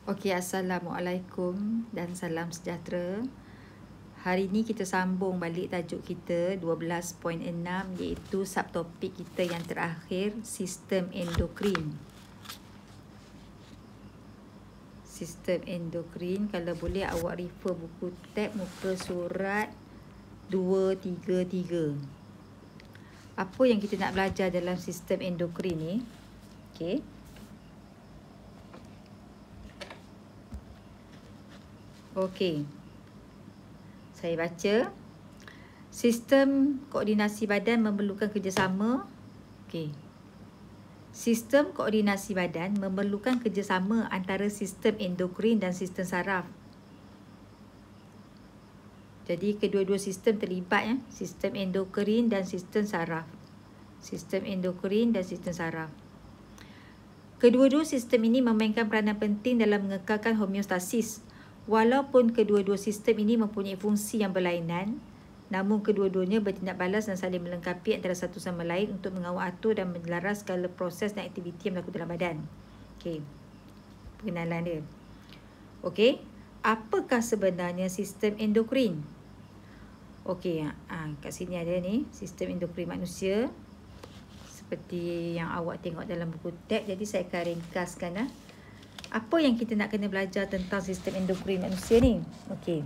Okey, Assalamualaikum dan salam sejahtera. Hari ini kita sambung balik tajuk kita 12.6 iaitu subtopik kita yang terakhir, sistem endokrin. Sistem endokrin, kalau boleh awak refer buku tab muka surat 233. Apa yang kita nak belajar dalam sistem endokrin ni? Okey. Okey. Saya baca. Sistem koordinasi badan memerlukan kerjasama. Okey. Sistem koordinasi badan memerlukan kerjasama antara sistem endokrin dan sistem saraf. Jadi kedua-dua sistem terlibat ya, sistem endokrin dan sistem saraf. Sistem endokrin dan sistem saraf. Kedua-dua sistem ini memainkan peranan penting dalam mengekalkan homeostasis. Walaupun kedua-dua sistem ini mempunyai fungsi yang berlainan, namun kedua-duanya bertindak balas dan saling melengkapi antara satu sama lain untuk mengawal atur dan menyelaras segala proses dan aktiviti yang berlaku dalam badan. Okey. Pengenalan dia. Okey. Apakah sebenarnya sistem endokrin? Okey, kat sini ada ni, sistem endokrin manusia. Seperti yang awak tengok dalam buku tab, jadi saya akan ringkaskan apa yang kita nak kena belajar tentang sistem endokrin manusia ni. Okey.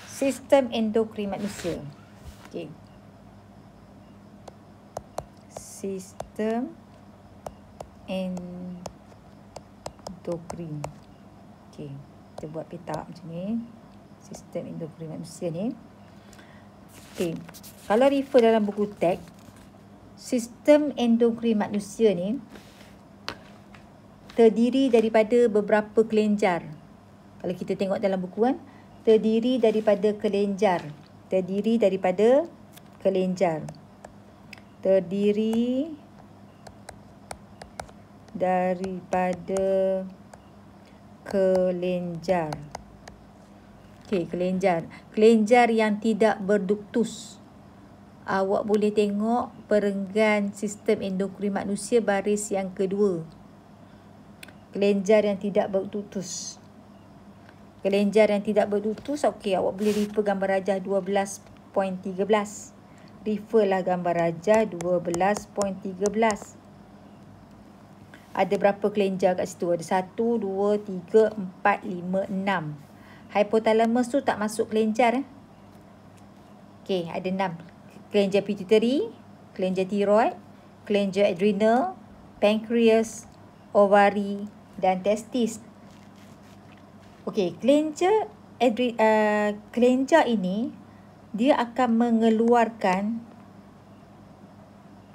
Sistem endokrin manusia. Okey. Sistem endokrin. Okey. Kita buat peta macam ni. Sistem endokrin manusia ni. Okey. Kalau refer dalam buku teks, sistem endokrin manusia ni terdiri daripada beberapa kelenjar. Kalau kita tengok dalam buku kan, terdiri daripada kelenjar. Terdiri daripada kelenjar. Terdiri daripada kelenjar. Okey, kelenjar. Kelenjar yang tidak berduktus. Awak boleh tengok perenggan sistem endokrin manusia baris yang kedua. Kelenjar yang tidak berduktus. Kelenjar yang tidak berduktus, okey, awak boleh refer gambar rajah 12.13. Referlah gambar rajah 12.13. Ada berapa kelenjar kat situ? Ada 1, 2, 3, 4, 5, 6. Hypothalamus tu tak masuk kelenjar. Okey, ada 6. Kelenjar pituitary, kelenjar tiroid, kelenjar adrenal, pankreas, ovari dan testis. Okey, kelenjar ini dia akan mengeluarkan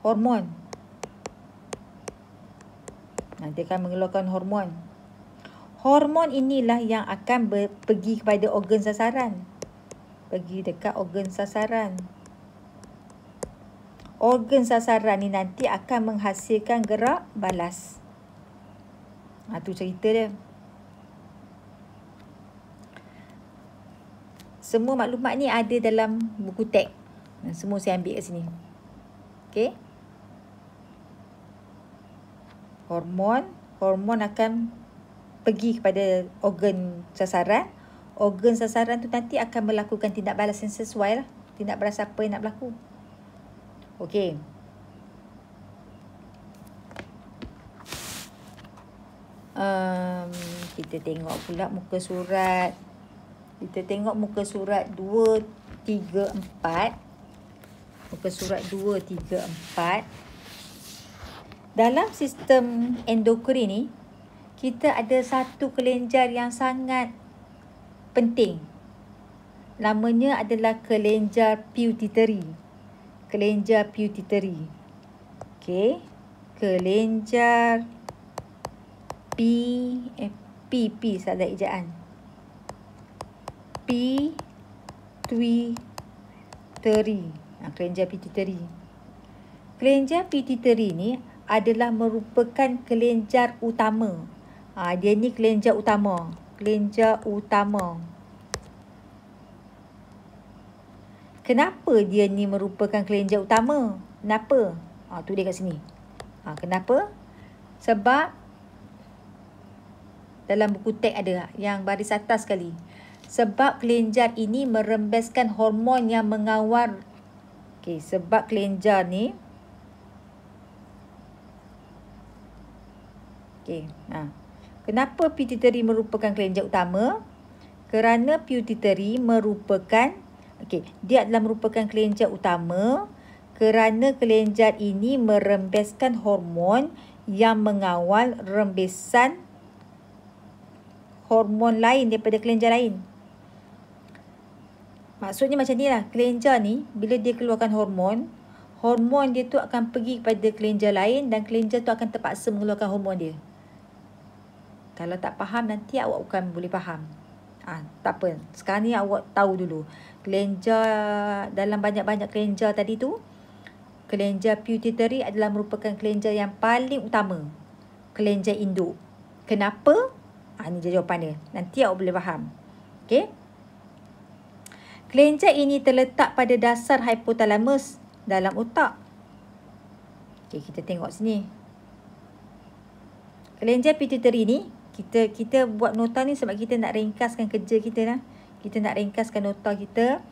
hormon. Dia akan mengeluarkan hormon. Hormon inilah yang akan pergi kepada organ sasaran. Pergi dekat organ sasaran. Organ sasaran ni nanti akan menghasilkan gerak balas. Tu cerita dia. Semua maklumat ni ada dalam buku teks. Semua saya ambil kat sini. Okey. Hormon akan pergi kepada organ sasaran. Organ sasaran tu nanti akan melakukan tindak balas yang sesuai lah. Tindak balas apa yang nak berlaku. Okey. Kita tengok pula muka surat. Kita tengok muka surat 234. Muka surat 234. Dalam sistem endokrin ni, kita ada satu kelenjar yang sangat penting. Namanya adalah kelenjar pituitary. Kelenjar pituitary. Okey. Kelenjar PP salah ejaan. Pituitary. Kelenjar pituitary. Kelenjar pituitary ni adalah merupakan kelenjar utama. Dia ni kelenjar utama. Kelenjar utama. Kenapa dia ni merupakan kelenjar utama? Kenapa? Tu dia kat sini. Kenapa? Sebab dalam buku teks ada yang baris atas sekali. Sebab kelenjar ini merembeskan hormon yang mengawal. Okey, sebab kelenjar ni. Okey, kenapa pituitary merupakan kelenjar utama? Kerana pituitary merupakan, dia adalah merupakan kelenjar utama kerana kelenjar ini merembeskan hormon yang mengawal rembesan hormon lain daripada kelenjar lain. Maksudnya macam ni lah, kelenjar ni bila dia keluarkan hormon, hormon dia tu akan pergi kepada kelenjar lain dan kelenjar tu akan terpaksa mengeluarkan hormon dia. Kalau tak faham nanti awak bukan boleh faham. Tak apa, sekarang ni awak tahu dulu. Kelenjar, dalam banyak-banyak kelenjar tadi tu, kelenjar pituitary adalah merupakan kelenjar yang paling utama. Kelenjar induk. Kenapa? Ni je jawapan dia. Nanti awak boleh faham. Okey. Kelenjar ini terletak pada dasar hypothalamus dalam otak. Okey, kita tengok sini. Kelenjar pituitary ni, kita buat nota ni sebab kita nak ringkaskan kerja kita lah. Kita nak ringkaskan nota kita.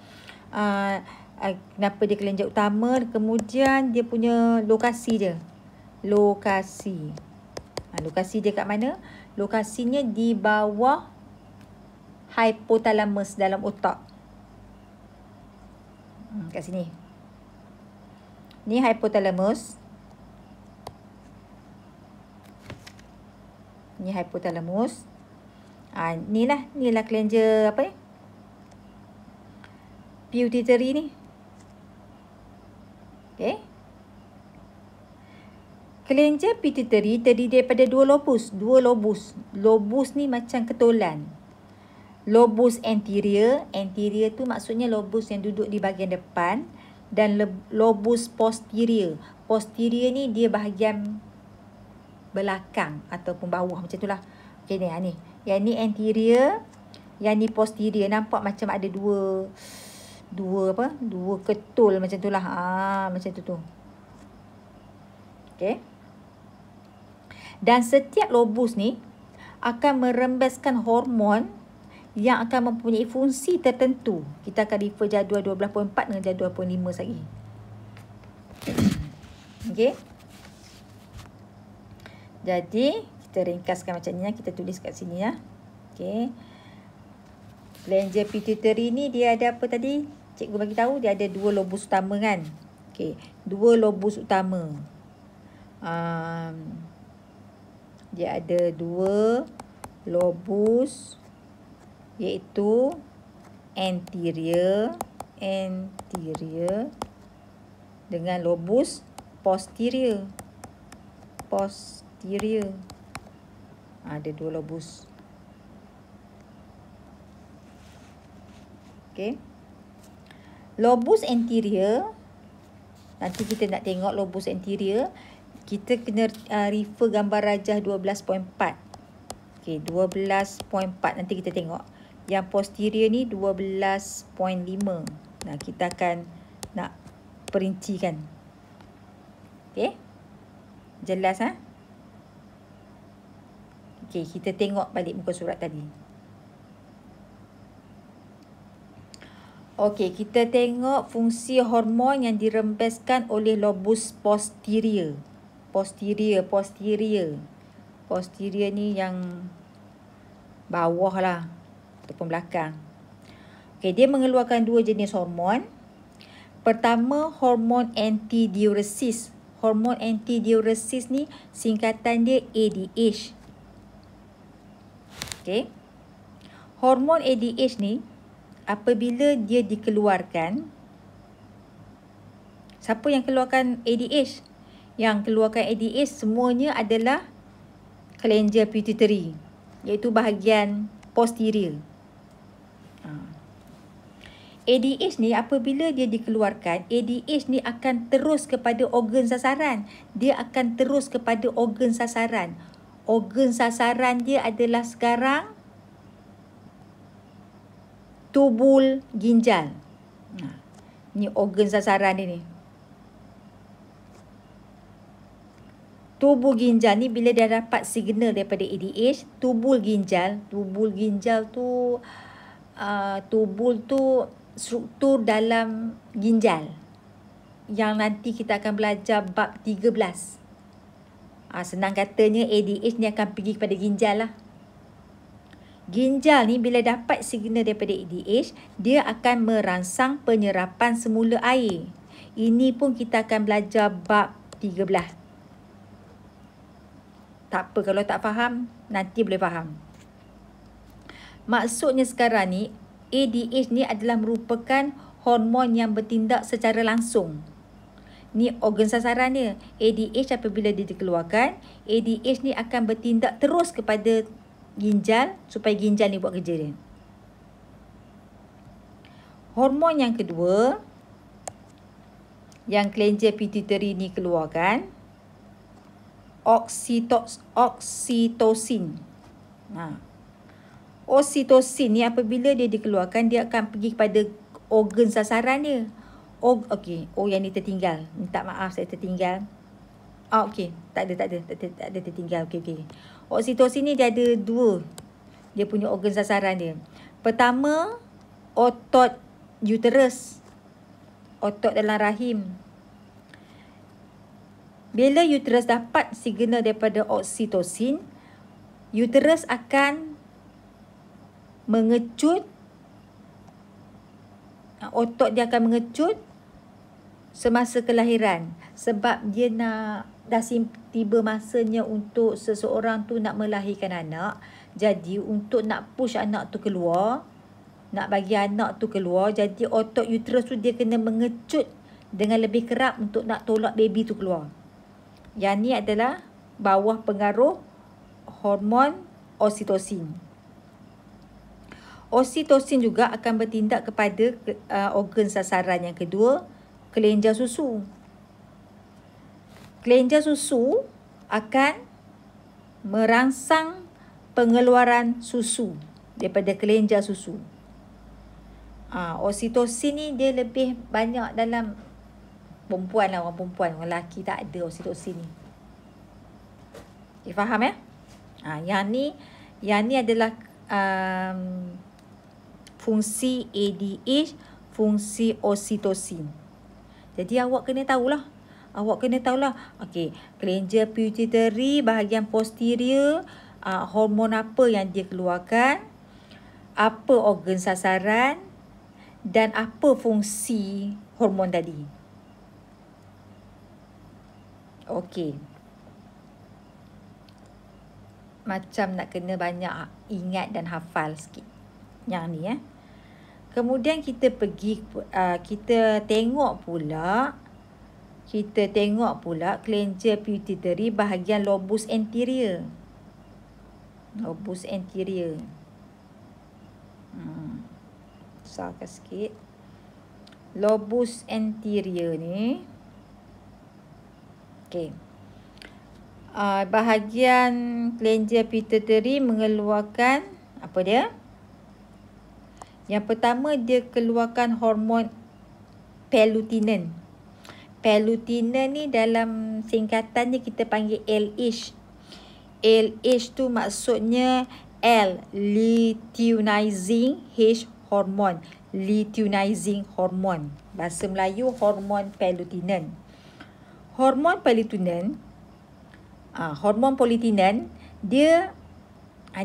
Kenapa dia kelenjar utama, kemudian dia punya lokasi dia. Lokasi. Lokasi dia kat mana? Lokasinya di bawah hypothalamus dalam otak. Kat sini. Ni hypothalamus. Ni hypothalamus. Inilah kelenjar apa ni? Pituitary ni. Okey. Kelenjar pituitary terdiri daripada dua lobus. Lobus ni macam ketulan. Lobus anterior. Anterior tu maksudnya lobus yang duduk di bahagian depan. Dan lobus posterior. Posterior ni dia bahagian belakang ataupun bawah macam itulah. Okey ni. Yang ni anterior, yang ni posterior. Nampak macam ada dua ketul macam itulah. Macam tu. Okey. Dan setiap lobus ni akan merembeskan hormon yang akan mempunyai fungsi tertentu. Kita akan refer jadual 12.4 dengan jadual 12.5 lagi. Okey. Jadi, kita ringkaskan macam ni. Kita tulis kat sini ya. Okey. Kelenjar pituitary ni dia ada apa tadi? Cikgu bagi tahu dia ada dua lobus utama kan? Okey, dua lobus utama. Dia ada dua lobus iaitu anterior dengan lobus posterior. Ada dua lobus. Okey. Lobus anterior, nanti kita nak tengok lobus anterior, kita kena refer gambar rajah 12.4. Okey, 12.4 nanti kita tengok. Yang posterior ni 12.5. Nah, kita akan nak perincikan. Okey. Jelas Okey, kita tengok balik muka surat tadi. Okey, kita tengok fungsi hormon yang dirembeskan oleh lobus posterior. Posterior ni yang bawah lah ataupun belakang. Okey, dia mengeluarkan dua jenis hormon. Pertama, hormon antidiuresis. Hormon antidiuresis ni singkatan dia ADH. Okey. Hormon ADH ni apabila dia dikeluarkan, siapa yang keluarkan ADH? Yang keluarkan ADH semuanya adalah kelenjar pituitary, iaitu bahagian posterior. ADH ni apabila dia dikeluarkan, ADH ni akan terus kepada organ sasaran. Dia akan terus kepada organ sasaran. Organ sasaran dia adalah sekarang tubul ginjal. Ni organ sasaran dia ni. Tubul ginjal ni bila dia dapat signal daripada ADH, tubul ginjal tu tubul tu struktur dalam ginjal yang nanti kita akan belajar bab 13. Senang katanya ADH ni akan pergi kepada ginjal lah. Ginjal ni bila dapat signal daripada ADH, dia akan merangsang penyerapan semula air. Ini pun kita akan belajar bab 13. Tak apa, kalau tak faham, nanti boleh faham. Maksudnya sekarang ni, ADH ni adalah merupakan hormon yang bertindak secara langsung. Ni organ sasaran dia. ADH apabila dia dikeluarkan, ADH ni akan bertindak terus kepada ginjal supaya ginjal ni buat kerja dia. Hormon yang kedua yang kelenjar pituitary ni keluarkan, oksitosin. Oksitosin ni apabila dia dikeluarkan, dia akan pergi kepada organ sasaran dia. Yang ni tertinggal. Minta maaf saya tertinggal. Tak ada tertinggal. Okey. Oksitosin ni dia ada dua. Dia punya organ sasaran dia. Pertama, otot uterus. Otot dalam rahim. Bila uterus dapat signal daripada oksitosin, uterus akan mengecut. Otot dia akan mengecut semasa kelahiran. Sebab dia dah tiba masanya untuk seseorang tu nak melahirkan anak. Jadi untuk nak push anak tu keluar, nak bagi anak tu keluar, jadi otot uterus tu dia kena mengecut dengan lebih kerap untuk nak tolak baby tu keluar. Yang ni adalah bawah pengaruh hormon oksitosin. Oksitosin juga akan bertindak kepada organ sasaran yang kedua, kelenjar susu. Kelenjar susu akan merangsang pengeluaran susu daripada kelenjar susu. Oksitosin ni dia lebih banyak dalam perempuan lah, orang perempuan. Orang lelaki tak ada oksitosin ni. Faham ya? Yang ni adalah fungsi ADH, fungsi oksitosin. Jadi awak kena tahulah. Okey, kelenjar pituitary bahagian posterior, hormon apa yang dia keluarkan, apa organ sasaran dan apa fungsi hormon tadi. Okey. Macam nak kena banyak ingat dan hafal sikit. Yang ni Kemudian kita kita tengok pula kelenjar pituitary bahagian lobus anterior. Besarkan sikit. Lobus anterior ni. Okey. Bahagian kelenjar pituitary mengeluarkan apa dia? Yang pertama dia keluarkan hormon pelutinin. Pelutinin ni dalam singkatannya kita panggil LH. LH tu maksudnya L, luteinizing, H, hormon. Luteinizing hormon. Bahasa Melayu hormon pelutinin. Hormon pelutinin, hormon pelutinin, dia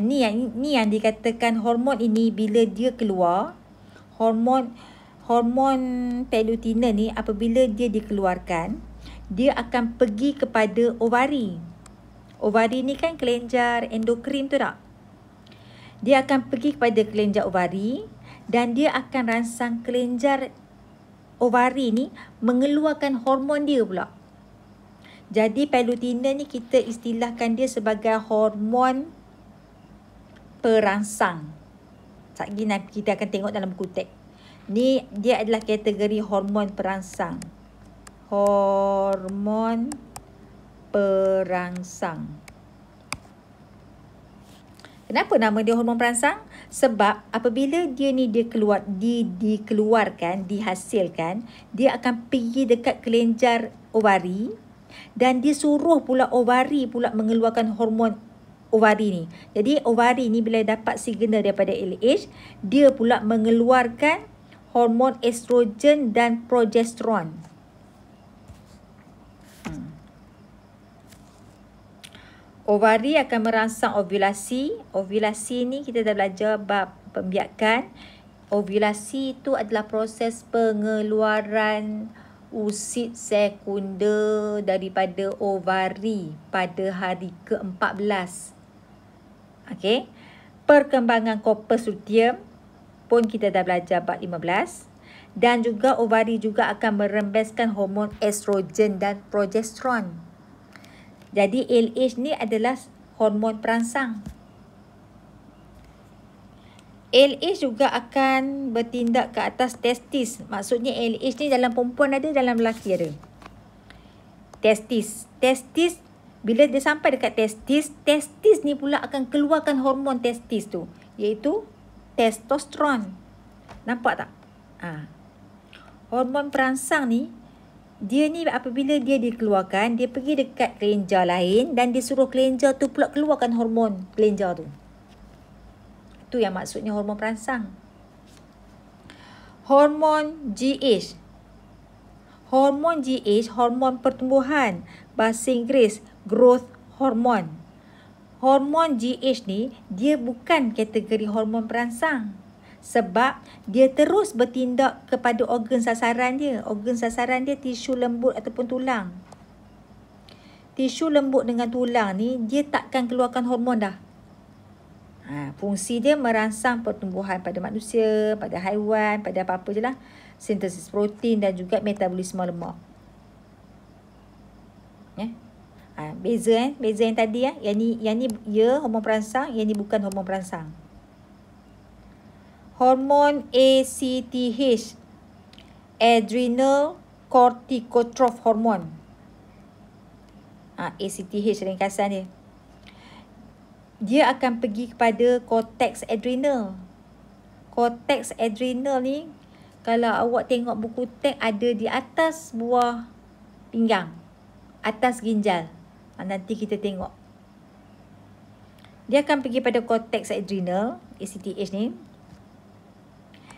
ni yang dikatakan hormon ini bila dia keluar, hormon pelutinin ni apabila dia dikeluarkan, dia akan pergi kepada ovari. Ovari ni kan kelenjar endokrin tu tak? Dia akan pergi kepada kelenjar ovari dan dia akan rangsang kelenjar ovari ni mengeluarkan hormon dia pula. Jadi pelutinin ni kita istilahkan dia sebagai hormon perangsang. Sekejap lagi kita akan tengok dalam buku teks. Ni dia adalah kategori hormon perangsang. Hormon perangsang. Kenapa nama dia hormon perangsang? Sebab apabila dia dikeluarkan, dihasilkan, dia akan pergi dekat kelenjar ovari. Dan dia suruh pula ovari pula mengeluarkan hormon ovari ni. Jadi ovari ni bila dapat signal daripada LH, dia pula mengeluarkan hormon estrogen dan progesteron. Ovari akan merangsang ovulasi. Ovulasi ni kita dah belajar bab pembiakan. Ovulasi itu adalah proses pengeluaran usid sekunder daripada ovari pada hari ke-14. Okey. Perkembangan corpus luteum pun kita dah belajar bab 15. Dan juga ovari juga akan merembeskan hormon estrogen dan progesteron. Jadi LH ni adalah hormon perangsang. LH juga akan bertindak ke atas testis. Maksudnya LH ni dalam perempuan ada, dalam lelaki ada. Testis. Testis, bila dia sampai dekat testis, testis ni pula akan keluarkan hormon testis tu, iaitu testosteron. Nampak tak? Hormon perangsang ni, dia ni apabila dia dikeluarkan, dia pergi dekat kelenjar lain dan dia suruh kelenjar tu pula keluarkan hormon kelenjar tu. Itu yang maksudnya hormon perangsang. Hormon GH. Hormon GH, hormon pertumbuhan. Bahasa Inggeris, growth hormone. Hormon GH ni, dia bukan kategori hormon perangsang. Sebab dia terus bertindak kepada organ sasaran dia. Organ sasaran dia tisu lembut ataupun tulang. Tisu lembut dengan tulang ni, dia takkan keluarkan hormon dah. Fungsi dia merangsang pertumbuhan pada manusia, pada haiwan, pada apa-apa je lah. Sintesis protein dan juga metabolisme lemak. Beza beza yang tadi yang ni ya hormon perangsang, yang ni bukan hormon perangsang. Hormon ACTH, adrenal corticotroph hormone. ACTH ringkasan dia. Dia akan pergi kepada cortex adrenal. Cortex adrenal ni, kalau awak tengok buku teks, ada di atas buah pinggang, atas ginjal. Nanti kita tengok. Dia akan pergi pada cortex adrenal, ACTH ni.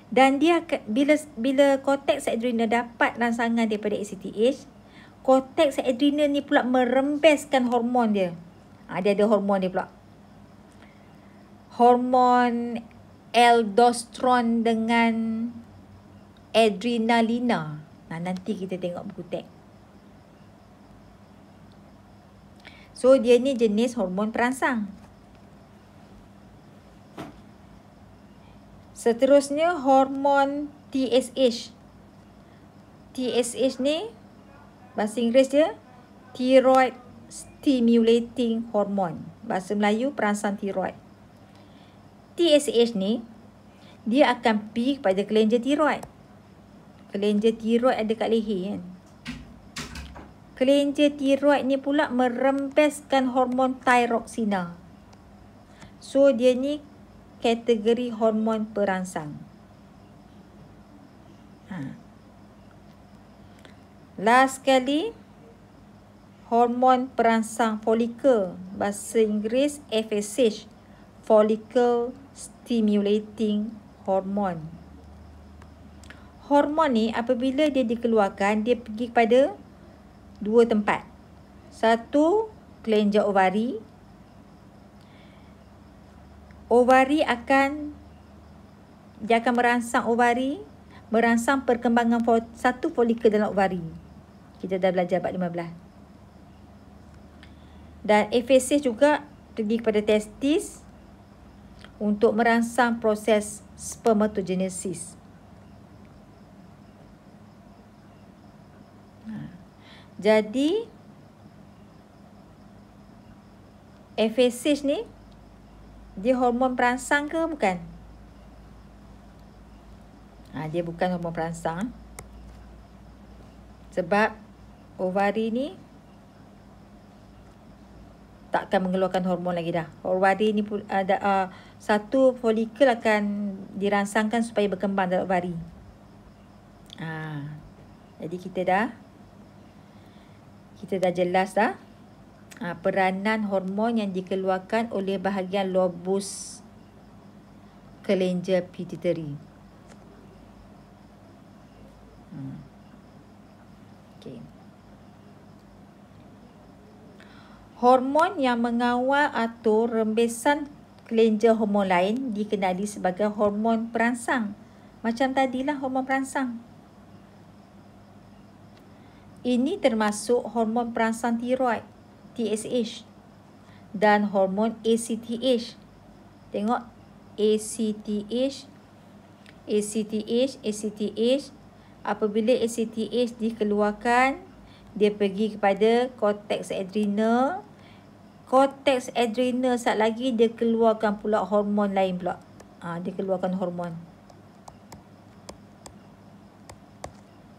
Dan dia bila cortex adrenal dapat rangsangan daripada ACTH, cortex adrenal ni pula merembeskan hormon dia. Dia ada hormon dia pula. Hormon aldosteron dengan adrenalina. Nanti kita tengok buku teks. So, dia ni jenis hormon perangsang. Seterusnya, hormon TSH. TSH ni, bahasa Inggeris dia, thyroid stimulating hormone. Bahasa Melayu, perangsang tiroid. TSH ni, dia akan pergi kepada kelenjar tiroid. Kelenjar tiroid ada kat leher kan. Kelenjar tiroid ni pula merembeskan hormon thyroxina. So, dia ni kategori hormon perangsang. Last sekali, hormon perangsang folikel. Bahasa Inggeris FSH, follicle stimulating hormone. Hormon ni apabila dia dikeluarkan, dia pergi kepada dua tempat. Satu, kelenjar ovari. Ovari dia akan merangsang ovari, merangsang perkembangan satu folikel dalam ovari. Kita dah belajar bab 15. Dan FSH juga pergi kepada testis untuk merangsang proses spermatogenesis. Jadi FSH ni dia hormon perangsang ke bukan? Dia bukan hormon perangsang. Sebab ovari ni tak akan mengeluarkan hormon lagi dah. Ovari ni ada satu folikel akan dirangsangkan supaya berkembang dalam ovari. Jadi kita Kita dah jelas dah. Peranan hormon yang dikeluarkan oleh bahagian lobus kelenjar pituitary. Okay. Hormon yang mengawal atau rembesan kelenjar hormon lain dikenali sebagai hormon perangsang. Macam tadilah hormon perangsang. Ini termasuk hormon perangsang tiroid, TSH, dan hormon ACTH. Tengok ACTH. Apabila ACTH dikeluarkan, dia pergi kepada korteks adrenal. Korteks adrenal saat lagi dia keluarkan pula hormon lain pula. Dia keluarkan hormon.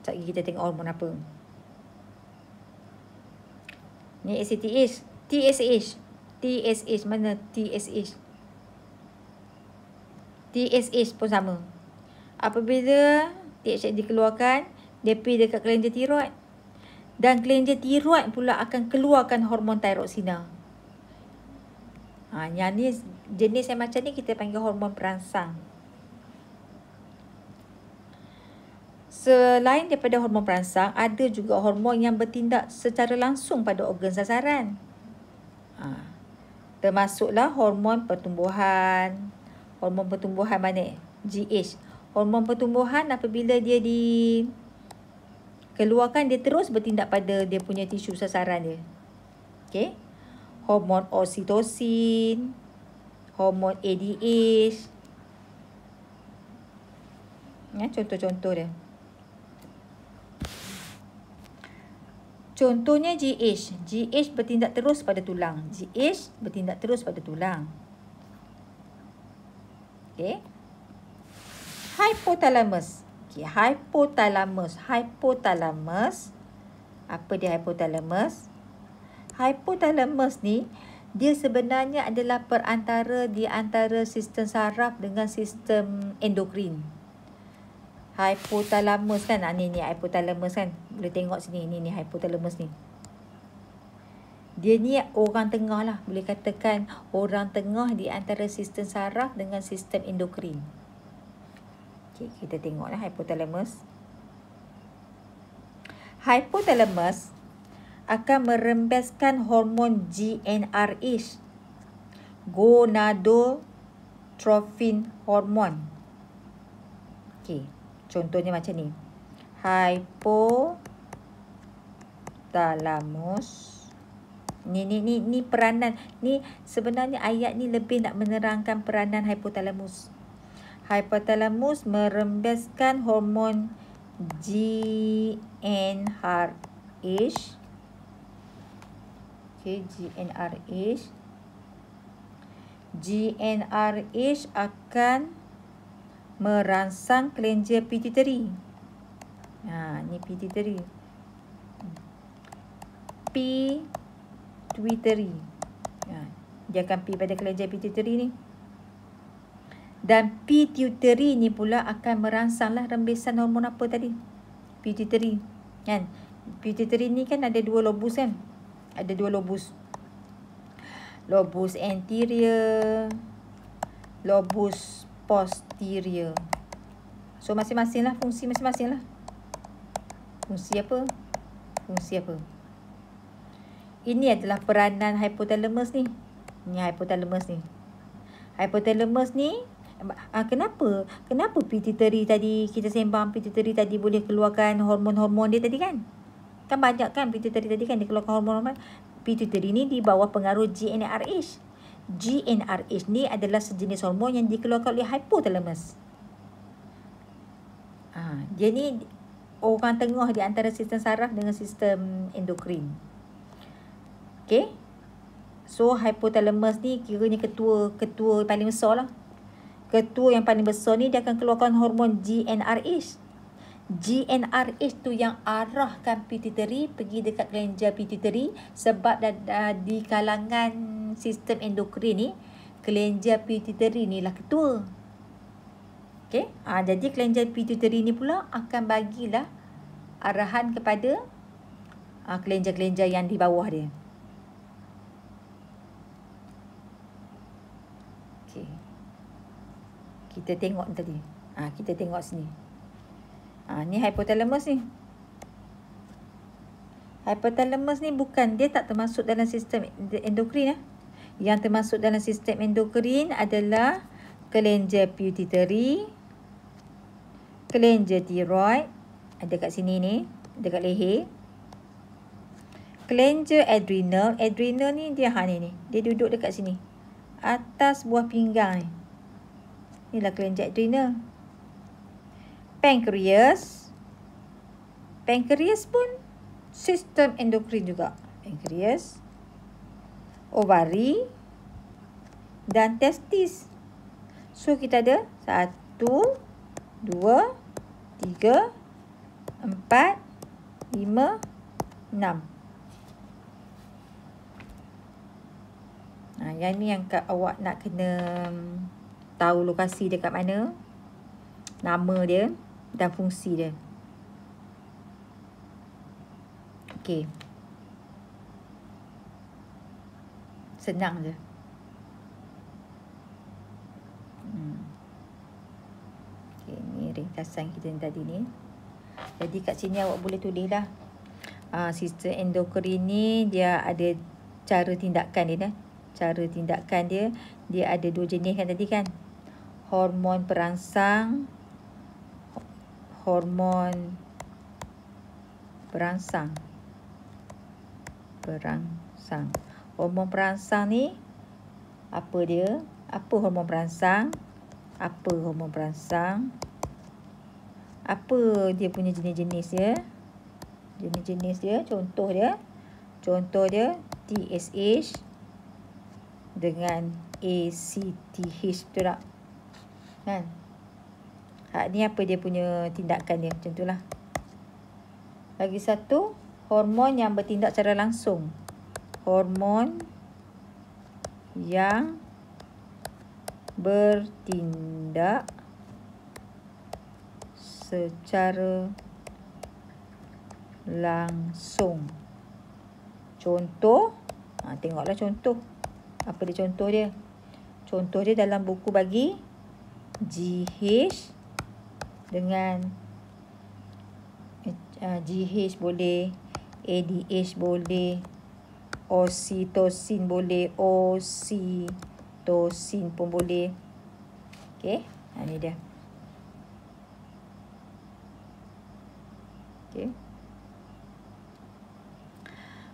Sekejap lagi kita tengok hormon apa. Ni ACTH. TSH. Mana TSH? TSH pun sama. Apabila TSH dikeluarkan, dia pergi dekat kelenjar tiroid. Dan kelenjar tiroid pula akan keluarkan hormon thyroxina. Yang ni, jenis yang macam ni kita panggil hormon perangsang. Selain daripada hormon perangsang, ada juga hormon yang bertindak secara langsung pada organ sasaran. Termasuklah hormon pertumbuhan. Hormon pertumbuhan mana? GH. Hormon pertumbuhan apabila dia dikeluarkan, dia terus bertindak pada dia punya tisu sasaran dia. Okay. Hormon oksitosin, hormon ADH. Contoh-contoh dia. Contohnya GH. GH bertindak terus pada tulang. GH bertindak terus pada tulang. Okay. Hypothalamus. Okay. Hypothalamus. Apa dia hypothalamus? Hypothalamus ni, dia sebenarnya adalah perantara di antara sistem saraf dengan sistem endokrin. Hypothalamus kan. Ni hypothalamus kan. Boleh tengok sini. Ni hypothalamus ni. Dia ni orang tengah lah. Boleh katakan orang tengah di antara sistem saraf dengan sistem endokrin. Okay, kita tengoklah hypothalamus. Hypothalamus akan merembeskan hormon GnRH, gonadotrophin hormone. Okay, contohnya macam ni. Hypothalamus. Ni peranan. Ni sebenarnya ayat ni lebih nak menerangkan peranan hypothalamus. Hypothalamus merembeskan hormon GnRH. Okay, GnRH. GnRH akan merangsang kelenjar pituitary. Ni pituitary. Pituitary. Dia akan pergi pada kelenjar pituitary ni. Dan pituitary ni pula akan merangsanglah rembesan hormon apa tadi? Pituitary. Kan? Pituitary ni kan ada dua lobus kan? Ada dua lobus. Lobus anterior, lobus posterior. So masing-masing lah, fungsi masing-masing lah. Fungsi apa? Ini adalah peranan hypothalamus ni. Ni hypothalamus ni. Hypothalamus ni, kenapa pituitary tadi, kita sembang pituitary tadi boleh keluarkan hormon-hormon dia tadi kan? Kan banyak kan pituitary tadi kan dia keluarkan hormon-hormon. Pituitary ni di bawah pengaruh GnRH. GnRH ni adalah sejenis hormon yang dikeluarkan oleh hypothalamus. Dia ni orang tengah di antara sistem saraf dengan sistem endokrin. Okay. So hypothalamus ni kiranya ketua paling besar lah. Ketua yang paling besar ni dia akan keluarkan hormon GnRH. GnRH tu yang arahkan pituitary pergi dekat kelenjar pituitary, sebab di kalangan sistem endokrin ni kelenjar pituitary ni lah ketua. Okay. Jadi kelenjar pituitary ni pula akan bagilah arahan kepada kelenjar-kelenjar yang di bawah dia. Okey. Kita tengok tadi. Kita tengok sini. Ni hypothalamus ni. Hypothalamus ni bukan, dia tak termasuk dalam sistem endokrin. Yang termasuk dalam sistem endokrin adalah kelenjar pituitary, kelenjar tiroid, ada kat sini ni, dekat leher. Kelenjar adrenal, adrenal ni dia ni, dia duduk dekat sini. Atas buah pinggang ni. Inilah kelenjar adrenal. Pankreas. Pankreas pun sistem endokrin juga. Pankreas, ovari dan testis. So kita ada 1, 2, 3, 4, 5, 6. Yang ni yang awak nak kena tahu lokasi dia kat mana, nama dia dan fungsi dia. Okey. Senang je. Okey, ni ringkasan kita tadi ni. Jadi kat sini awak boleh tulis lah. Sistem endokrin ni dia ada cara tindakan dia. Cara tindakan dia ada 2 jenis kan tadi kan. Hormon perangsang. Hormon perangsang. Hormon perangsang ni apa dia? Apa hormon perangsang? Apa dia punya jenis-jenis dia? Jenis-jenis dia, contoh dia TSH dengan ACTH, betul tak? Kan? Ni apa dia punya tindakan dia? Macam itulah. Lagi satu, hormon yang bertindak secara langsung. Hormon yang bertindak secara langsung. Contoh, tengoklah contoh. Apa dia contoh dia? Contoh dia dalam buku bagi GH dengan GH boleh, ADH boleh, oksitosin boleh, oksitosin pun boleh. Okey, ni dia.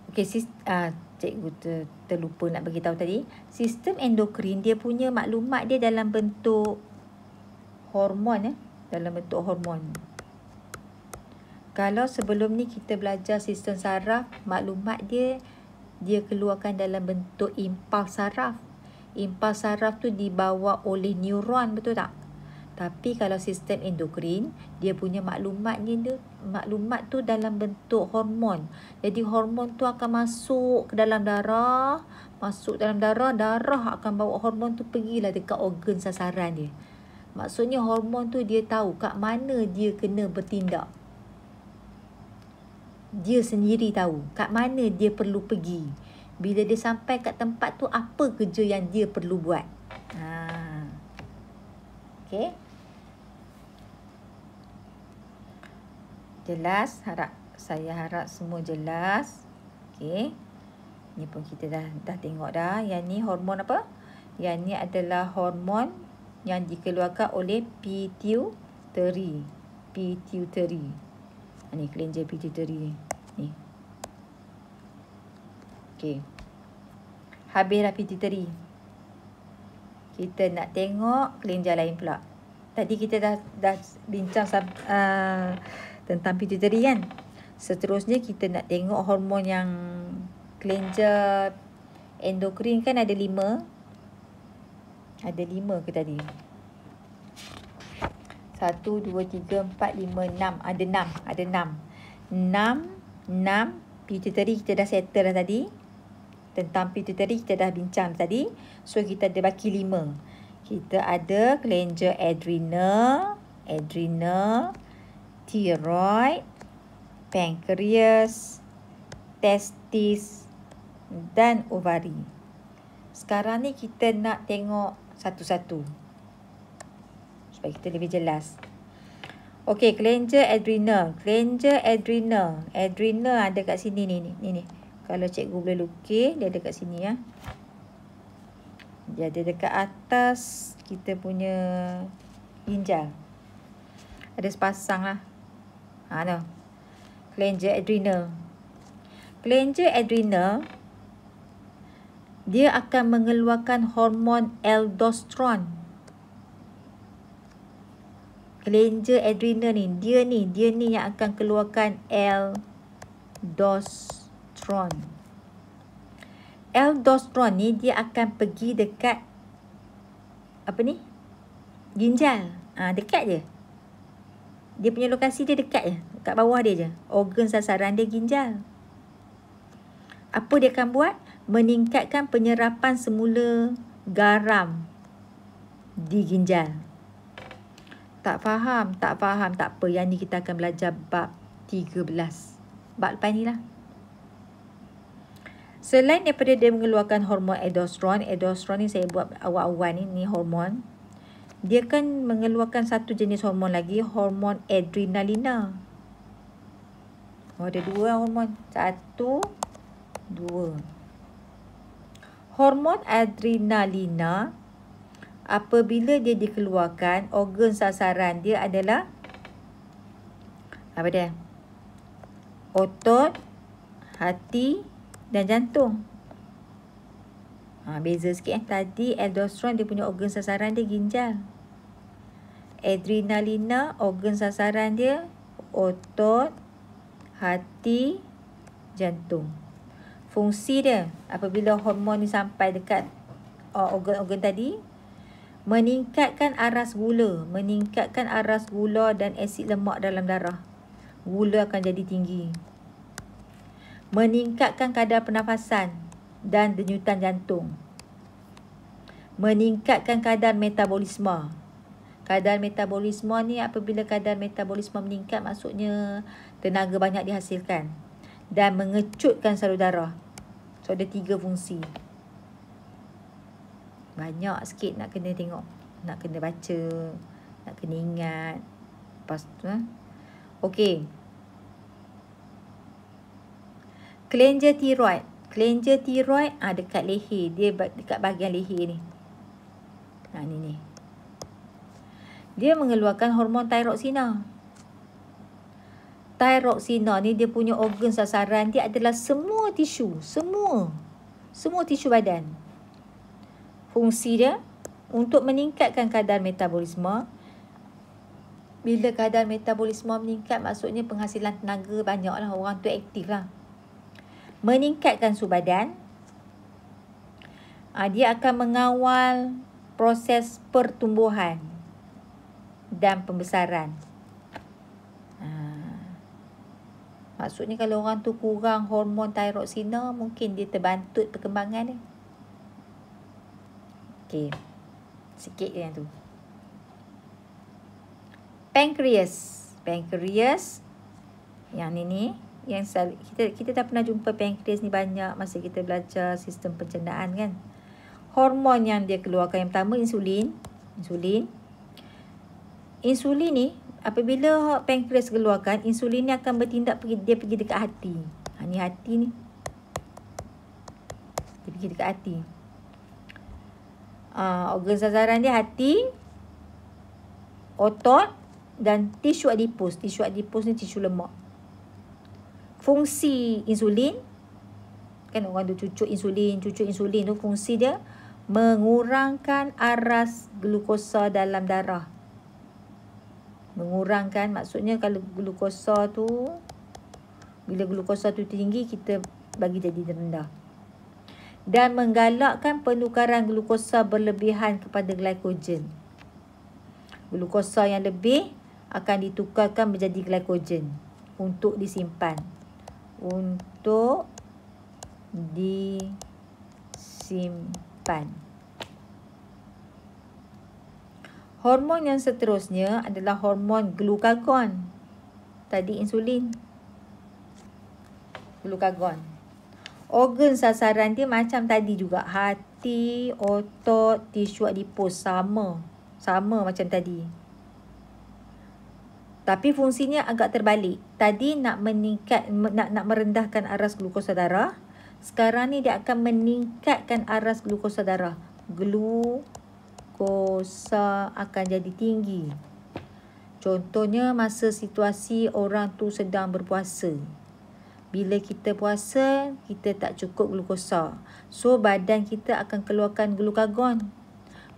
Okey, cikgu terlupa nak bagi tahu tadi. Sistem endokrin dia punya maklumat dia dalam bentuk hormon. Dalam bentuk hormon. Kalau sebelum ni kita belajar sistem saraf, maklumat dia keluarkan dalam bentuk impuls saraf. Impuls saraf tu dibawa oleh neuron, betul tak? Tapi kalau sistem endokrin, dia punya maklumat tu dalam bentuk hormon. Jadi hormon tu akan masuk ke dalam darah, darah akan bawa hormon tu pergilah dekat organ sasaran dia. Maksudnya hormon tu dia tahu kat mana dia kena bertindak. Dia sendiri tahu kat mana dia perlu pergi. Bila dia sampai kat tempat tu, apa kerja yang dia perlu buat. Okey. Jelas? Saya harap semua jelas. Okey. Ni pun kita dah tengok dah. Yang ni hormon apa? Yang ni adalah hormon yang dikeluarkan oleh pituitary. Ni kelenjar pituitary ni. Okey. Habislah pituitary. Kita nak tengok kelenjar lain pula. Tadi kita dah bincang tentang pituitary kan. Seterusnya kita nak tengok hormon yang kelenjar endokrin kan ada 5. Ada 5 ke tadi? 1, 2, 3, 4, 5, 6. Ada 6. 6 pituitary kita dah settle dah tadi. Tentang pituitary kita dah bincang tadi. So kita ada baki 5. Kita ada kelenjar adrenal, thyroid, pankreas, testis dan ovari. Sekarang ni kita nak tengok satu-satu supaya kita lebih jelas. Okey, kelenjar adrenal. Kelenjar adrenal. Adrenal ada kat sini ni. Kalau cikgu boleh lukis, dia ada kat sini ya. Dia ada dekat atas kita punya ginjal. Ada sepasang lah. No. Kelenjar adrenal. Kelenjar adrenal dia akan mengeluarkan hormon aldosteron. Kelenjar adrenal ni, dia ni yang akan keluarkan aldosteron. Aldosteron ni dia akan pergi dekat apa ni? Ginjal. Dekat je. Dia punya lokasi dia dekat je. Kat bawah dia je. Organ sasaran dia ginjal. Apa dia akan buat? Meningkatkan penyerapan semula garam di ginjal. Tak faham. Tak apa. Yang ni kita akan belajar bab 13. Bab lepas ni lah. Selain daripada dia mengeluarkan hormon aldosteron ni saya buat awal-awal ni hormon. Dia kan mengeluarkan satu jenis hormon lagi, hormon adrenalina. Ada dua hormon. 1, 2. Hormon adrenalina apabila dia dikeluarkan, organ sasaran dia adalah apa dia? Otot, hati dan jantung. Beza sikit Tadi aldosteron dia punya organ sasaran dia ginjal. Adrenalina organ sasaran dia otot, hati, jantung. Fungsi dia apabila hormon ni sampai dekat organ-organ tadi, meningkatkan aras gula dan asid lemak dalam darah. Gula akan jadi tinggi. Meningkatkan kadar pernafasan dan denyutan jantung. Meningkatkan kadar metabolisme. Kadar metabolisme ni apabila kadar metabolisme meningkat, maksudnya tenaga banyak dihasilkan. Dan mengecutkan salur darah. So ada 3 fungsi. Banyak sikit nak kena tengok. Nak kena baca. Nak kena ingat. Lepas tu Okey. Kelenjar tiroid. Kelenjar tiroid dekat leher. Dia dekat bahagian leher ni. Ni. Dia mengeluarkan hormon thyroxina. Thyroxina ni dia punya organ sasaran dia adalah semua tisu. Semua tisu badan. Fungsi dia untuk meningkatkan kadar metabolisme. Bila kadar metabolisme meningkat, maksudnya penghasilan tenaga banyak lah. Orang tu aktif lah. Meningkatkan suhu badan. Dia akan mengawal proses pertumbuhan dan pembesaran. Maksudnya kalau orang tu kurang hormon thyroxina, mungkin dia terbantut perkembangan dia. Okey. Sikit je yang tu. Pankreas. Pankreas. Yang ni. Yang kita dah pernah jumpa pankreas ni banyak masa kita belajar sistem pencernaan kan. Hormon yang dia keluarkan yang pertama insulin. Insulin ni apabila pankreas keluarkan, insulin ni akan bertindak pergi dekat hati. Ni hati ni. Dia pergi dekat hati. Organ sasaran dia hati, otot dan tisu adipos. Tisu adipos ni tisu lemak. Fungsi insulin, kan orang tu cucuk insulin tu, fungsi dia mengurangkan aras glukosa dalam darah. Mengurangkan, maksudnya kalau glukosa tu, bila glukosa tu tinggi, kita bagi jadi rendah. Dan menggalakkan penukaran glukosa berlebihan kepada glykogen. Glukosa yang lebih akan ditukarkan menjadi glykogen untuk disimpan. Hormon yang seterusnya adalah hormon glukagon. Tadi insulin. glukagon. Organ sasaran dia macam tadi juga. Hati, otot, tisu adipos. Sama macam tadi. Tapi fungsinya agak terbalik. Tadi nak merendahkan aras glukosa darah. Sekarang ni dia akan meningkatkan aras glukosa darah. Glukosa akan jadi tinggi. Contohnya masa situasi orang tu sedang berpuasa. Bila kita puasa, kita tak cukup glukosa. So, badan kita akan keluarkan glukagon.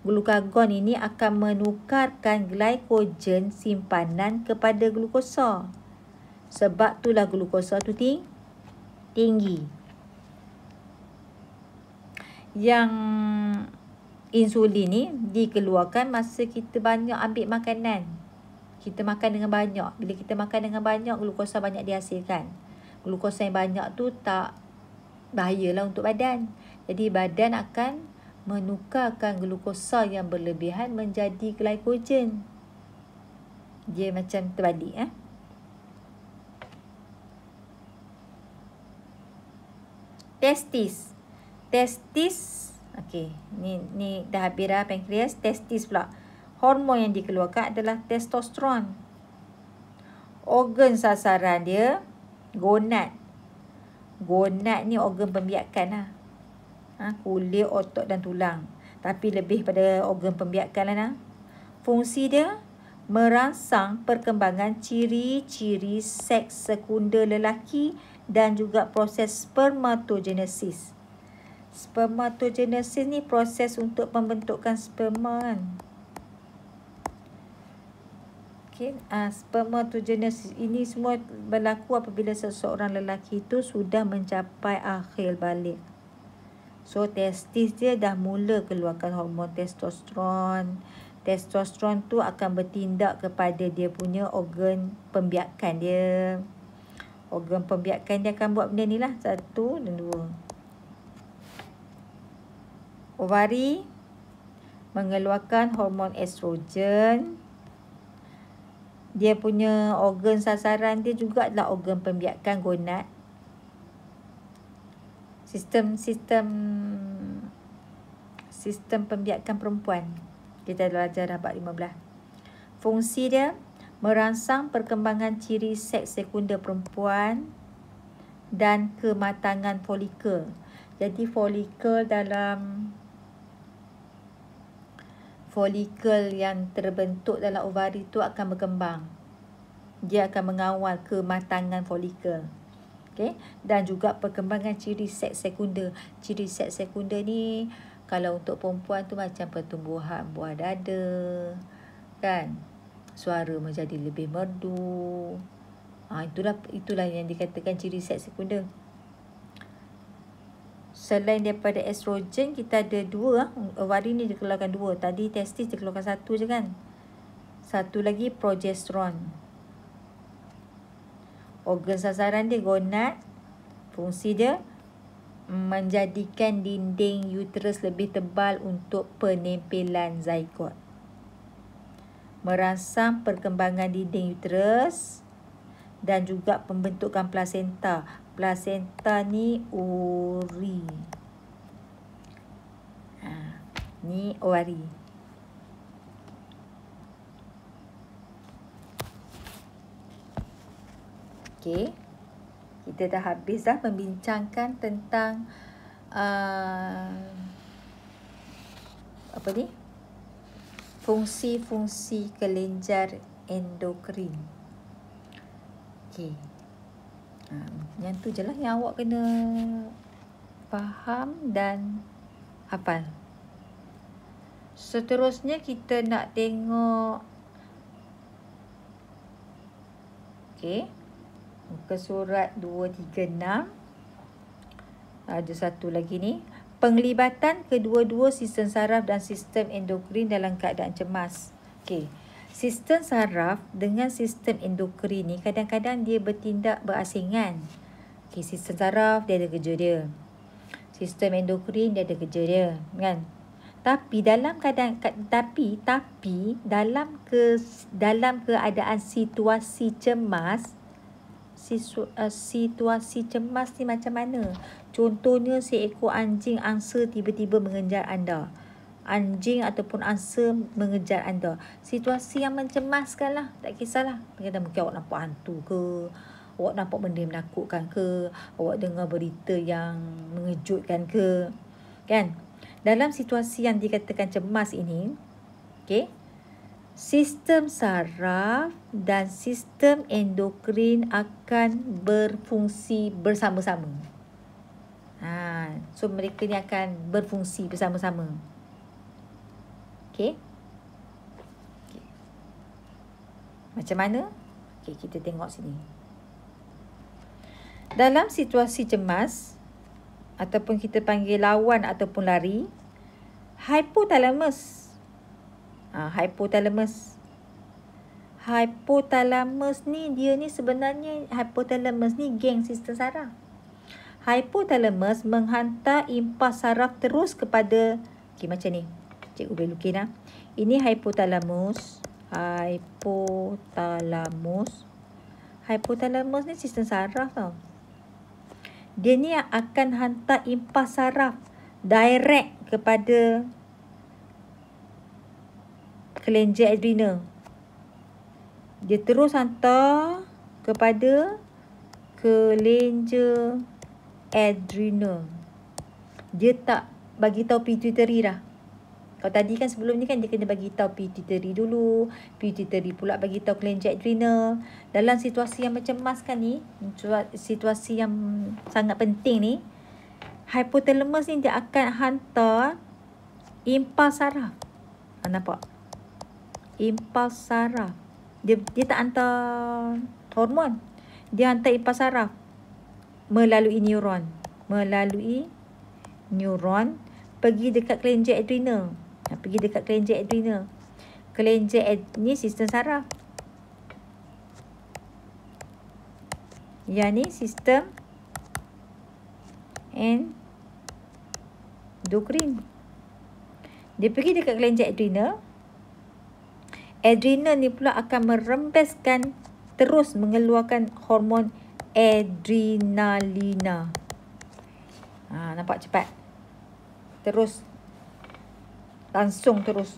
Glukagon ini akan menukarkan glycogen simpanan kepada glukosa. Sebab itulah glukosa tu tinggi. Yang insulin ni dikeluarkan masa kita banyak ambil makanan. Kita makan dengan banyak. Bila kita makan dengan banyak, glukosa banyak dihasilkan. Glukosa yang banyak tu tak bahayalah untuk badan. Jadi badan akan menukarkan glukosa yang berlebihan menjadi glycogen. Dia macam terbalik. Testis. Okey, ni dah habis dah pankreas. Testis pula. Hormon yang dikeluarkan adalah testosteron. Organ sasaran dia gonad. Gonad ni organ pembiakan lah. Kulit, otot dan tulang. Tapi lebih pada organ pembiakan lah. Fungsi dia merangsang perkembangan ciri-ciri seks sekunder lelaki dan juga proses spermatogenesis. Spermatogenesis ni proses untuk pembentukan sperma kan. Spermatogenesis ini semua berlaku apabila seseorang lelaki itu sudah mencapai akhir balik. So, testis dia dah mula keluarkan hormon testosteron. Testosteron tu akan bertindak kepada dia punya organ pembiakan dia. Organ pembiakan dia akan buat benda ni lah. 1 dan 2. Ovari mengeluarkan hormon estrogen. Dia punya organ sasaran dia juga adalah organ pembiakan gonad. Sistem pembiakan perempuan. Kita dah belajar dah bab 15. Fungsi dia merangsang perkembangan ciri seks sekunder perempuan dan kematangan folikel. Jadi folikel yang terbentuk dalam ovari tu akan berkembang. Dia akan mengawal kematangan folikel. Okay? Dan juga perkembangan ciri seks sekunder. Ciri seks sekunder ni kalau untuk perempuan tu macam pertumbuhan buah dada. Kan? Suara menjadi lebih merdu. Itulah yang dikatakan ciri seks sekunder. Selain daripada estrogen, kita ada 2. Ovari ni dikeluarkan 2. Tadi testis dikeluarkan 1 je kan. 1 lagi progesteron. Organ sasaran dia gonad. Fungsi dia menjadikan dinding uterus lebih tebal untuk penempelan zygot. Merangsang perkembangan dinding uterus dan juga pembentukan plasenta. Plasenta ni uri. Ni ovari. Okey. Kita dah habis dah membincangkan tentang fungsi-fungsi kelenjar endokrin. Okey. Yang tu je lah yang awak kena faham dan hafal. Seterusnya kita nak tengok muka surat 236. Ada satu lagi ni. Penglibatan kedua-dua sistem saraf dan sistem endokrin dalam keadaan cemas. Sistem saraf dengan sistem endokrin ni kadang-kadang dia bertindak berasingan. Sistem saraf dia ada kerja dia. Sistem endokrin dia ada kerja dia, kan? Tapi dalam dalam keadaan situasi cemas, situasi cemas ni macam mana? Contohnya seekor anjing angsa tiba-tiba mengejar anda. Anjing ataupun angsa mengejar anda. Situasi yang mencemaskan lah. Tak kisahlah. Mungkin awak nampak hantu ke, awak nampak benda yang menakutkan ke, awak dengar berita yang mengejutkan ke, kan? Dalam situasi yang dikatakan cemas ini, okey, sistem saraf dan sistem endokrin akan berfungsi bersama-sama. So mereka ni akan berfungsi bersama-sama. Okey. Macam mana? Okey, kita tengok sini. Dalam situasi cemas ataupun kita panggil lawan ataupun lari, hypothalamus ni dia ni sebenarnya hypothalamus ni geng sistem saraf. Hypothalamus menghantar impas saraf terus kepada macam ni. Cikgu boleh lukis lah. Ini hypothalamus. Hypothalamus ni sistem saraf tau. Dia ni akan hantar impas saraf direct kepada kelenjar adrenal. Dia terus hantar kepada kelenjar adrenal. Dia tak bagi tahu pituitary dah. Kalau tadi kan sebelum ni kan dia kena bagi tahu pituitary dulu. Pituitary pula bagi tahu kelenjar adrenal. Dalam situasi yang mencemaskan ni, situasi yang sangat penting ni, hypothalamus ni dia akan hantar impas saraf. Nampak? Impas saraf. Dia tak hantar hormon. Dia hantar impas saraf melalui neuron. Pergi dekat kelenjar adrenal. Kelenjar ni sistem saraf. Yang ni sistem endokrin. Dia pergi dekat kelenjar adrenal. Adrenal ni pula akan merembeskan, terus mengeluarkan hormon adrenalina. Nampak cepat. Langsung terus.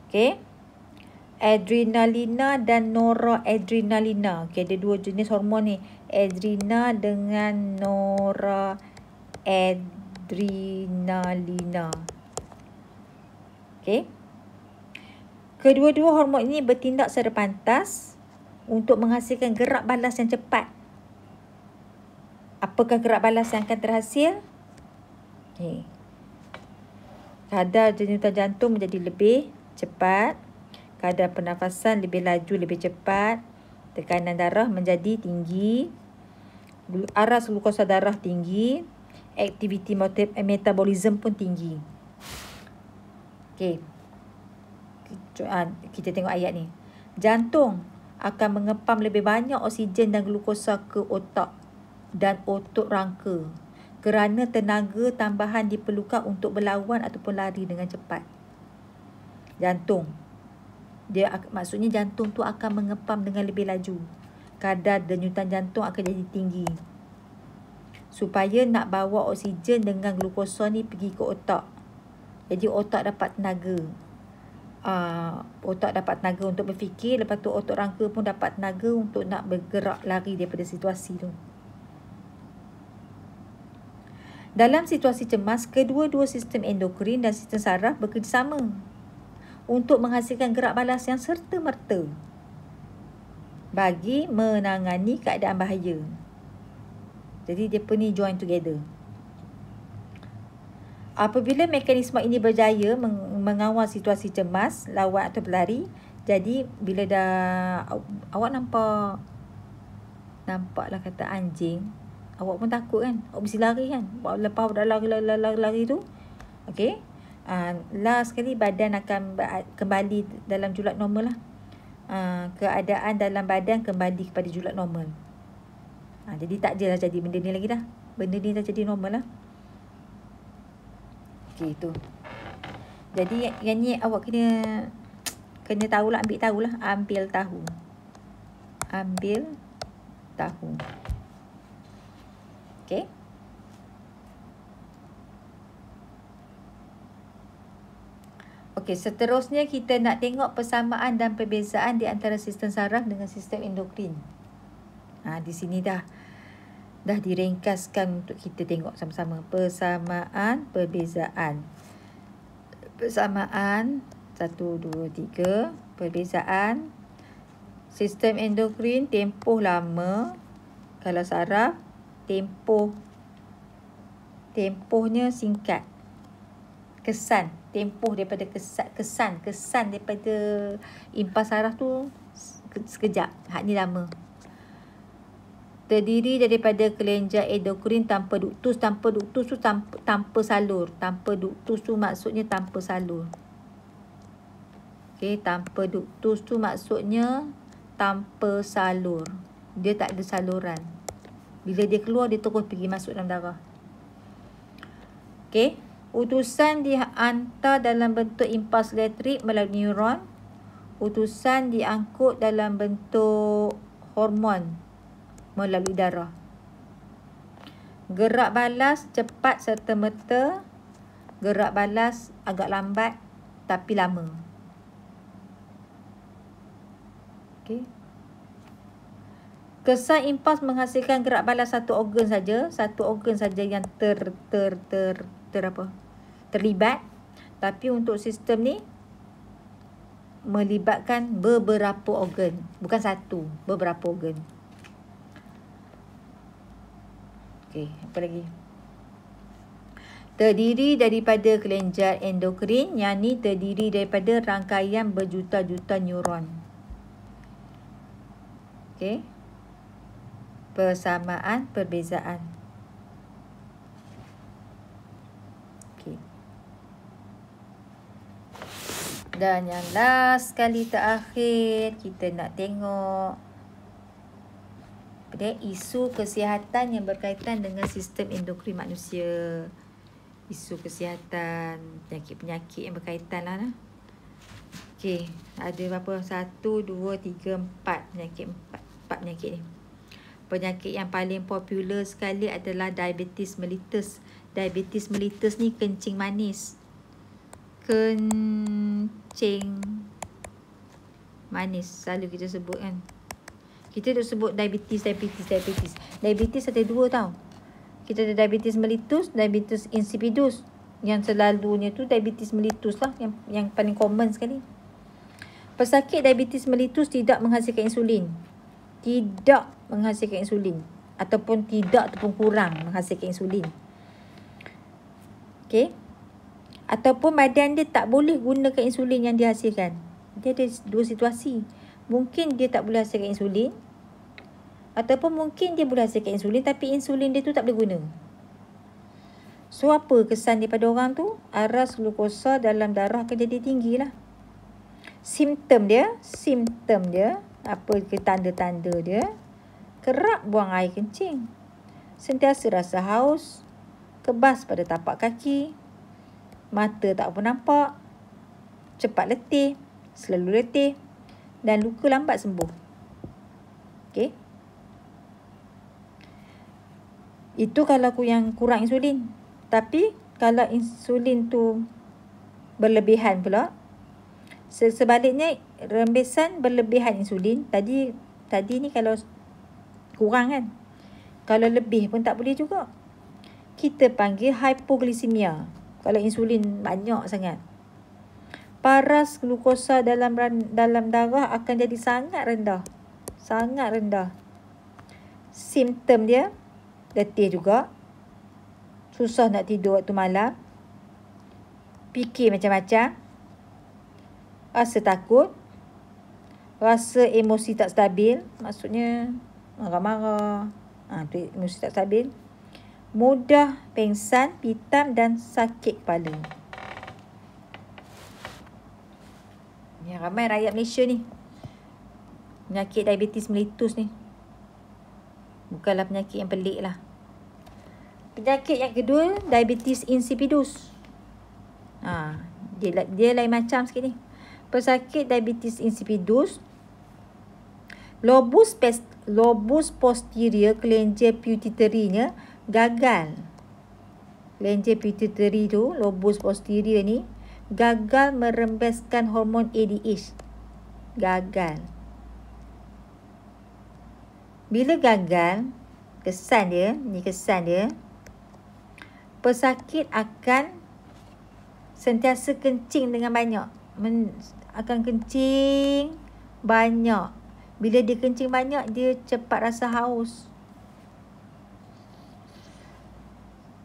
Okey. Adrenalina dan noradrenalina. Okey, ada dua jenis hormon ni. Adrena dengan noradrenalina. Okey. Kedua-dua hormon ini bertindak secara pantas untuk menghasilkan gerak balas yang cepat. Apakah gerak balas yang akan terhasil? Okay. Kadar denyutan jantung menjadi lebih cepat. Kadar pernafasan lebih laju, lebih cepat. Tekanan darah menjadi tinggi. Aras glukosa darah tinggi. Aktiviti metabolisme pun tinggi. Okey. Kita tengok ayat ni. Jantung akan mengepam lebih banyak oksigen dan glukosa ke otak dan otot rangka kerana tenaga tambahan diperlukan untuk berlawan ataupun lari dengan cepat. Jantung. Maksudnya jantung tu akan mengepam dengan lebih laju. Kadar denyutan jantung akan jadi tinggi. Supaya nak bawa oksigen dengan glukosa ni pergi ke otak. Jadi otak dapat tenaga. Otak dapat tenaga untuk berfikir. Lepas tu otot rangka pun dapat tenaga untuk nak bergerak lari daripada situasi tu. Dalam situasi cemas, kedua-dua sistem endokrin dan sistem saraf bekerjasama untuk menghasilkan gerak balas yang serta-merta bagi menangani keadaan bahaya. Jadi dia ni join together. Apabila mekanisme ini berjaya mengawal situasi cemas, lawan atau berlari, jadi bila dah awak nampaklah kata anjing, awak pun takut kan? Awak mesti lari kan? Lepas awak dah lari tu, okey. Last sekali badan akan kembali dalam julat normal lah. Keadaan dalam badan kembali kepada julat normal. Jadi tak je lah jadi benda ni lagi dah. Benda ni dah jadi normal lah. Okey, tu. Jadi yang ni awak kena tahulah, ambil tahu. Ambil tahu. Okey. Okey, seterusnya kita nak tengok persamaan dan perbezaan di antara sistem saraf dengan sistem endokrin. Di sini dah diringkaskan untuk kita tengok sama-sama. Persamaan, perbezaan. Persamaan 1, 2, 3. Perbezaan. Sistem endokrin tempoh lama. Kalau saraf tempohnya singkat. Kesan, tempoh daripada kesan daripada impas saraf tu sekejap. Hak ni lama. Terdiri daripada kelenjar endokrin tanpa duktus. Tanpa duktus tu tanpa salur. Tanpa duktus tu maksudnya tanpa salur. Okey, tanpa duktus tu maksudnya tanpa salur. Dia tak ada saluran. Bila dia keluar, dia terus pergi masuk dalam darah. Okey, utusan dihantar dalam bentuk impuls elektrik melalui neuron. Utusan diangkut dalam bentuk hormon melalui darah. Gerak balas cepat serta merta. Gerak balas agak lambat tapi lama. Okey. Kesan impuls menghasilkan gerak balas satu organ saja yang terlibat. Tapi untuk sistem ni melibatkan beberapa organ, bukan satu, beberapa organ. Okey, apa lagi? Terdiri daripada kelenjar endokrin, yang ni terdiri daripada rangkaian berjuta-juta neuron. Okey. Persamaan, perbezaan. Okey. Dan yang last sekali terakhir, kita nak tengok isu kesihatan yang berkaitan dengan sistem endokrin manusia. Isu kesihatan, penyakit-penyakit yang berkaitan lah. Okey, ada berapa? 1, 2, 3, 4 penyakit. 4 penyakit ni. Penyakit yang paling popular sekali adalah diabetes mellitus. Diabetes mellitus ni kencing manis. Kencing manis selalu kita sebut kan. Kita dah sebut diabetes. Diabetes ada 2 tau. Kita ada diabetes mellitus, diabetes insipidus. Yang selalunya tu diabetes mellitus lah yang paling common sekali. Pesakit diabetes mellitus tidak menghasilkan insulin. Ataupun kurang menghasilkan insulin. Okey. Ataupun badan dia tak boleh gunakan insulin yang dihasilkan. Dia ada 2 situasi. Mungkin dia tak boleh hasilkan insulin, ataupun mungkin dia boleh hasilkan insulin tapi insulin dia tu tak boleh guna. So apa kesan daripada orang tu? Aras glukosa dalam darah akan jadi tinggi lah. Simptom dia, apa ke tanda-tanda dia? Kerap buang air kencing, sentiasa rasa haus, kebas pada tapak kaki, mata tak apa nampak, cepat letih, selalu letih, dan luka lambat sembuh. Okey. Itu kalau aku yang kurang insulin. Tapi kalau insulin tu berlebihan pula, sebaliknya rembesan berlebihan insulin. Tadi ni kalau kurang kan. Kalau lebih pun tak boleh juga. Kita panggil hypoglycemia. Kalau insulin banyak sangat. Paras glukosa dalam darah akan jadi sangat rendah. Sangat rendah. Simptom dia, letih juga. Susah nak tidur waktu malam. Fikir macam-macam. Rasa takut. Rasa emosi tak stabil. Maksudnya marah-marah. Tu emosi tak stabil. Mudah pengsan, pitam dan sakit kepala. Yang ramai rakyat Malaysia ni. Penyakit diabetes mellitus ni. Bukanlah penyakit yang pelik lah. Penyakit yang kedua, diabetes insipidus. Dia lain macam sikit ni. Pesakit diabetes insipidus Lobus posterior kelenjar pituitary-nya gagal. Kelenjar pituitary tu, lobus posterior ni gagal merembeskan hormon ADH. Gagal. Bila gagal, kesan dia, pesakit akan sentiasa kencing dengan banyak. Akan kencing banyak. Bila dia kencing banyak, dia cepat rasa haus.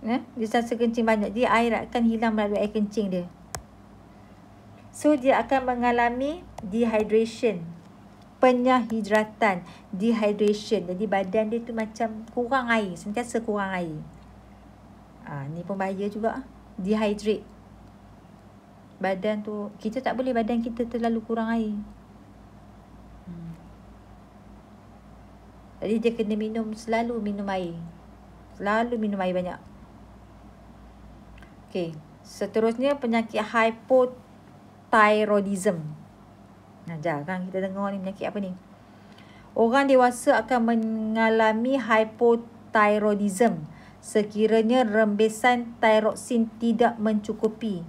Dia rasa kencing banyak. Dia air akan hilang melalui air kencing dia. So, dia akan mengalami dehydration. Penyahidratan. Dehydration. Jadi, badan dia tu macam kurang air. Sentiasa kurang air. Ni pun bahaya juga. Dehydrate. Badan tu, kita tak boleh badan kita terlalu kurang air. Jadi dia kena selalu minum air. Selalu minum air banyak. Okey. Seterusnya penyakit hypothyroidism. Jarang kita dengar ni penyakit apa ni. Orang dewasa akan mengalami hypothyroidism sekiranya rembesan thyroxin tidak mencukupi.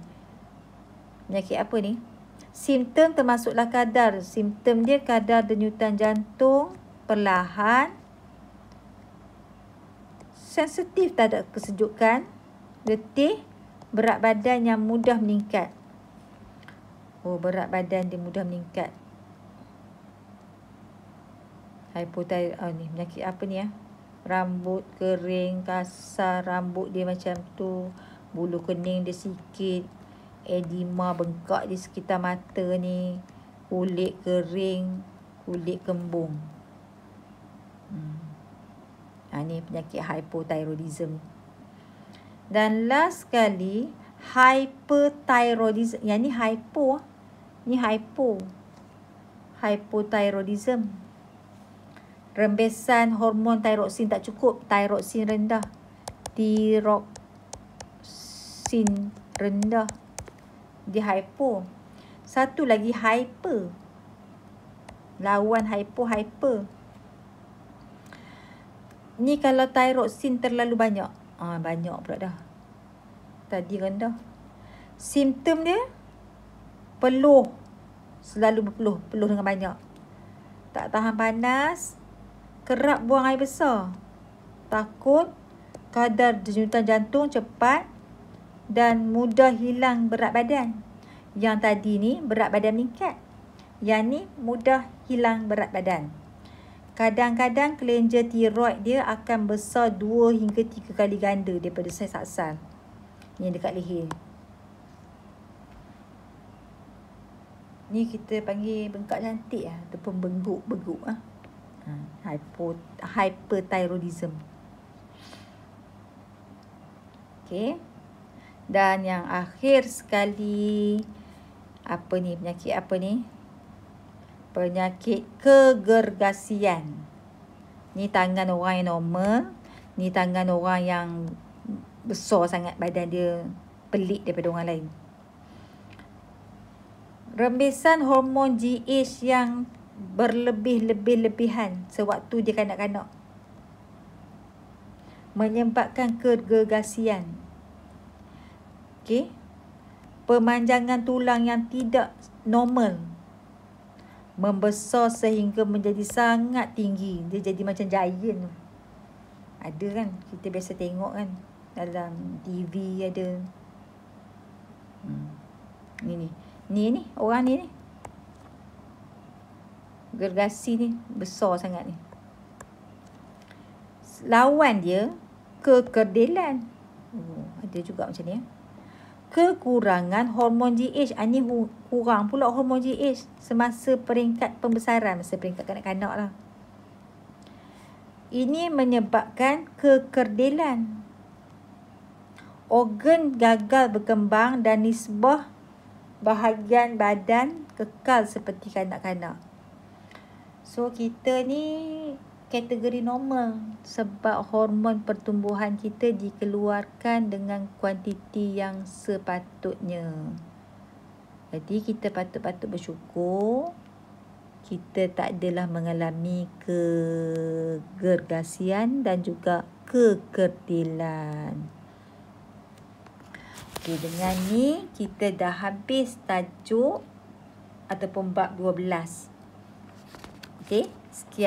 Penyakit apa ni? Simptom termasuklah simptom dia kadar denyutan jantung perlahan, sensitif terhadap kesejukan, letih, berat badan yang mudah meningkat. Berat badan dia mudah meningkat. Hypothyroid ni penyakit apa ni ya? Rambut kering, kasar, rambut dia macam tu, bulu kening dia sikit, edema bengkak di sekitar mata ni, kulit kering, kulit kembung. Ni penyakit hypothyroidism. Dan last sekali, hyperthyroidism. Yang ni hypo. Ni hypo. Hypothyroidism. Rembesan hormon thyroxin tak cukup. Thyroxin rendah. Thyroxin rendah. Dia hypo. Satu lagi hyper. Lawan hyper. Ni kalau thyroxin terlalu banyak. Banyak pula dah. Tadi rendah. Simptom dia, peluh. Selalu berpeluh. Peluh dengan banyak. Tak tahan panas. Kerap buang air besar. Takut. Kadar denyutan jantung cepat. Dan mudah hilang berat badan. Yang tadi ni berat badan meningkat. Yang ni mudah hilang berat badan. Kadang-kadang kelenjar tiroid dia akan besar 2 hingga 3 kali ganda daripada saiz asal. Ni dekat leher. Ni kita panggil bengkak cantik ataupun beguk. Hyperthyroidism. Okey. Dan yang akhir sekali, penyakit apa ni? Penyakit kegergasian. Ni tangan orang yang normal. Ni tangan orang yang besar sangat badan dia, pelik daripada orang lain. Rembesan hormon GH yang berlebih-lebihan sewaktu dia kanak-kanak menyebabkan kegergasian. Okey. Pemanjangan tulang yang tidak normal. Membesar sehingga menjadi sangat tinggi. Dia jadi macam giant. Ada kan? Kita biasa tengok kan? Dalam TV ada. Ni orang ni. Gergasi ni besar sangat ni. Lawan dia, kekerdelan. Ada juga macam ni. Kekurangan hormon GH. Ini kurang pula hormon GH semasa peringkat pembesaran, masa peringkat kanak-kanak lah. Ini menyebabkan kekerdelan. Organ gagal berkembang dan nisbah bahagian badan kekal seperti kanak-kanak. So, kita ni kategori normal sebab hormon pertumbuhan kita dikeluarkan dengan kuantiti yang sepatutnya. Jadi kita patut bersyukur kita tak adalah mengalami kegergasian dan juga kekerdilan. Okey, dengan ni kita dah habis tajuk ataupun bab 12. Okey, sekian.